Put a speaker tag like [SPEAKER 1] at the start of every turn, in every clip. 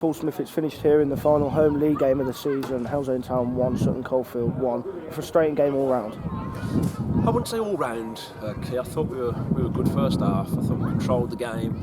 [SPEAKER 1] Paul Smith, it's finished here in the final home league game of the season. Halesowen Town 1, Sutton Coldfield 1. A frustrating game all round.
[SPEAKER 2] I wouldn't say all round, Key. I thought we were good first half. I thought we controlled the game.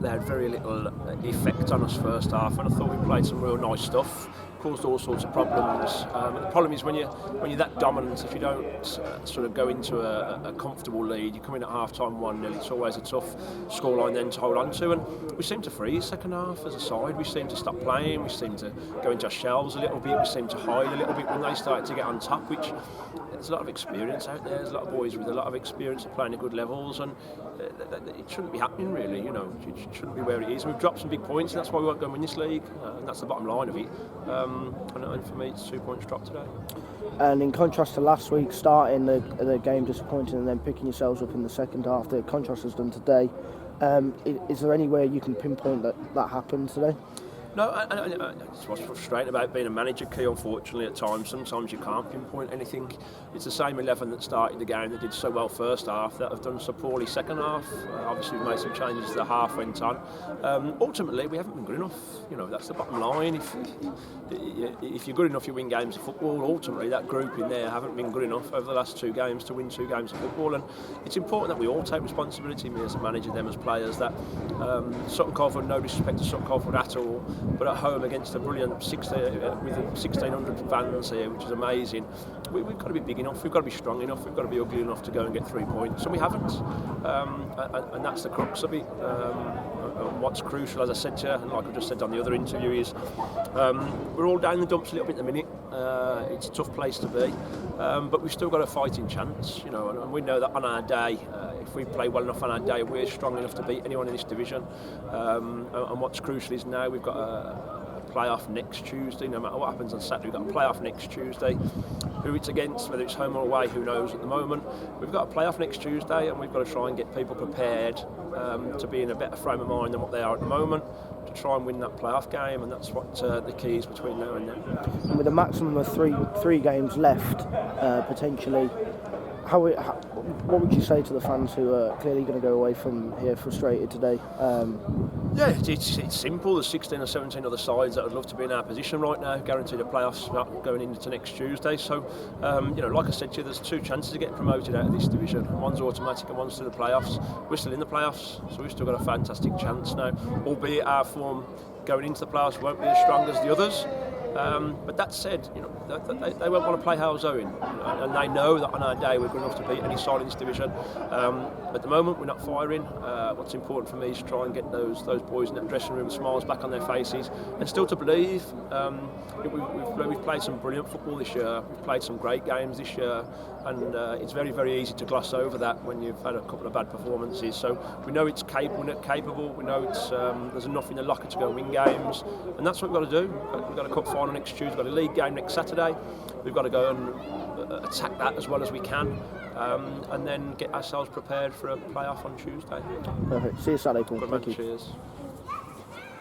[SPEAKER 2] They had very little effect on us first half, and I thought we played some real nice stuff. Caused all sorts of problems. The problem is when you're that dominant, if you don't sort of go into a comfortable lead, you come in at half time 1-0, it's always a tough scoreline then to hold on to, and we seem to freeze second half as a side. We seem to stop playing, we seem to go into our shells a little bit, we seem to hide a little bit when they started to get on top, which there's a lot of experience out there, there's a lot of boys with a lot of experience of playing at good levels, and it shouldn't be happening really, you know, it shouldn't be where it is. And we've dropped some big points, and that's why we won't go and win this league, and that's the bottom line of it. And for me, it's 2 points dropped today.
[SPEAKER 1] And in contrast to last week, starting the game disappointing and then picking yourselves up in the second half, the contrast has done today. Is there any way you can pinpoint that happened today?
[SPEAKER 2] No, it's what's frustrating about being a manager, Key, unfortunately, at times. Sometimes you can't pinpoint anything. It's the same 11 that started the game that did so well first half that have done so poorly second half. Obviously, we've made some changes as the half went on. Ultimately, we haven't been good enough. You know, that's the bottom line. If you're good enough, you win games of football. Ultimately, that group in there haven't been good enough over the last 2 games to win 2 games of football. And it's important that we all take responsibility, me as a manager, them as players, that Sutton Coldfield, no disrespect to Sutton Coldfield at all, but at home against a brilliant with 1,600 fans here, which is amazing. We've got to be big enough, we've got to be strong enough, we've got to be ugly enough to go and get 3 points, and we haven't. And that's the crux of it. What's crucial, as I said to you, and like I just said on the other interview, is we're all down the dumps a little bit at the minute. It's a tough place to be, but we've still got a fighting chance, you know, and we know that on our day, if we play well enough on our day, we're strong enough to beat anyone in this division. And what's crucial is now we've got a playoff next Tuesday. No matter what happens on Saturday, we've got a playoff next Tuesday. Who it's against, whether it's home or away, who knows at the moment. We've got a playoff next Tuesday, and we've got to try and get people prepared to be in a better frame of mind than what they are at the moment, to try and win that playoff game, and that's what the key is between now and then.
[SPEAKER 1] And with a maximum of three games left, potentially, what would you say to the fans who are clearly going to go away from here frustrated today?
[SPEAKER 2] Yeah, it's simple. There's 16 or 17 other sides that would love to be in our position right now, guaranteed a playoffs going into next Tuesday. So, you know, like I said to you, there's 2 chances to get promoted out of this division. One's automatic and one's to the playoffs. We're still in the playoffs, so we've still got a fantastic chance now, albeit our form going into the playoffs won't be as strong as the others. But that said, you know, they won't want to play Halesowen, and they know that on our day we're good enough to beat any side in this division. At the moment, we're not firing. What's important for me is to try and get those boys in that dressing room, smiles back on their faces, and still to believe. We've played some brilliant football this year. We've played some great games this year, and it's very, very easy to gloss over that when you've had a couple of bad performances. So we know it's capable. We know it's there's enough in the locker to go and win games, and that's what we've got to do. We've got a cup final next Tuesday. We've got a league game next Saturday. We've got to go and attack that as well as we can, and then get ourselves prepared for a playoff on Tuesday.
[SPEAKER 1] Perfect. See you Saturday, Paul.
[SPEAKER 2] Good man. Cheers.